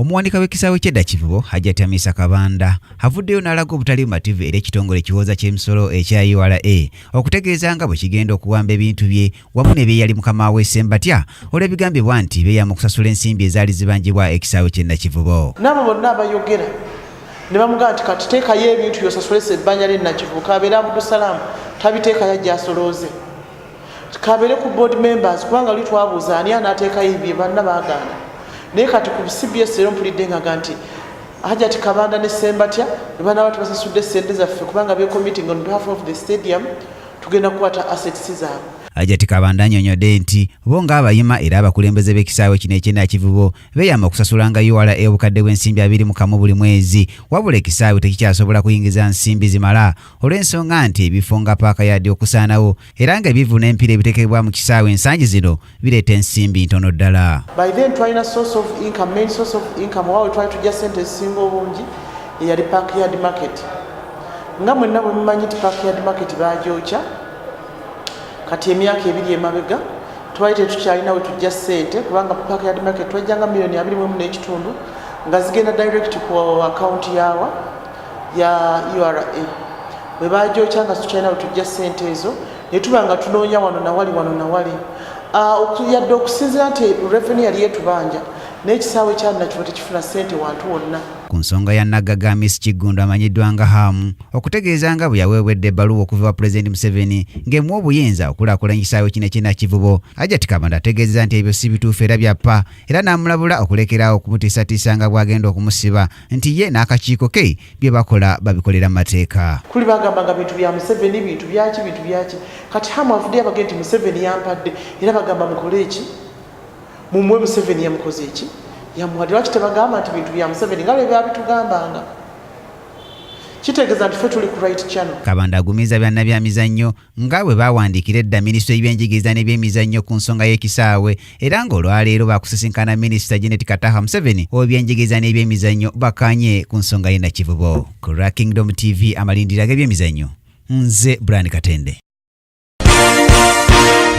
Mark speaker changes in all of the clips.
Speaker 1: Omuwanika w'ekisaawe ky'Nakivubo Hajati Minsa Kabanda avuddeyo n'alaga obutali bumativu eri ekitongole ekiyooza kyemisolo ekya okutegeeza nga bwe kigenda okuwamba ebintu bye wamu n'ebyeyali mukama we Ssembatya olwebigambibwa nti beyama okusasula ensimbi ezaali zibanjibwa ekisaawe ky'Nakivubo.
Speaker 2: N'abo bonna abayogera ne bamugamba nti kati teekayo ebintu by'osasule ebbanja ly'Nakivubo kabeera Abudussalaamu tabiteekayo ajja asolooze kabeere ku board members kubanga oli twabuuza ani anaateekayo ebyo banna baagaana. Naye kati ku CBS leero mpulidde nga nti Hajati Kabanda ne Ssembatya ne banaaba tubasasudde ssente zaffe kubanga beecommitting on behalf of the stadium tugenda kukwata assets zaabwe.
Speaker 1: Hajati Kabanda annyonnyodde nti bo ng'abayima era abakulembeze b'ekisaawe kino eky'Nakivubo beyama okusasulanga obukadde bw'ensimbi 21 buli mwezi wabula ekisaawe tekikyasobola kuyingiza nsimbi zimala olw'ensonga nti ebifo nga paaka yadde okusaanawo era nga ebivu n'empira ebiteekebwa mu kisaawe ensangi zino bireeta ensimbi ntono ddala.
Speaker 2: By then twalina main source of income wawe twali tujja ssente ezisinga obungi eyali backyard market. Nga mwenna bwe mumanyi nti backyard market baagyokya kati emyaka 2 emabega twali tetukyalina we tujja ssente kubanga backyard market twajjanga milioni 21.5 nga zigenda direct ku account ya URA. Bwe baagyokya nga tukyalina we tujja ssente ezo ne tuba nga tunoonya wano na wali. Yadde okusinziira nti revenue yali etubanja n'ekisaawe kya Nakivubo tekifuna ssente wantu wonna.
Speaker 1: Ku nsonga ya Naggaga Miss Kigundu amanyiddwa nga Hamu okutegeeza nga bwe yaweebwedde ebbaluwa okuva wa Pulezidenti Museveni ng'emuwa obuyinza okulaakulanya ekisaawe kino eky'Nakivubo. Hajati Kabanda ategeeza nti ebyo si bituufu era byappa era n'amulabula okulekeraawo okumutiisatiisa nga bw'agenda okumusiba nti ye n'akakiiko ke bye bakola babikolera mu mateeka.
Speaker 2: Kuli bagamba nga bintu bya Museveni bintu byaki kati Hamu avuddeyo abagenda nti Museveni yampadde era bagamba mukole eki mumwe Museveni yamukoze eki yamuwadde lwaki tebagamba nti bintu bya Museveni nga lwe byabitugambanga kitegeeza nti ffe tuli ku right channel.
Speaker 1: Kabanda agumiza byonna bya mizannyo nga bwe baawandiikira edda minisitule y'ebyenjigiriza n'ebyemizannyo ku nsonga y'ekisaawe era ng'olwaleero baakusisinkana minisita Janet Kataha Museveni ow'ebyenjigiriza n'ebyemizannyo bakanye ku nsonga y'e Nakivubo. Ku Kingdom TV amalindiro g'ebyemizannyo nze Brian Katende.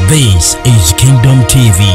Speaker 3: This is Kingdom TV.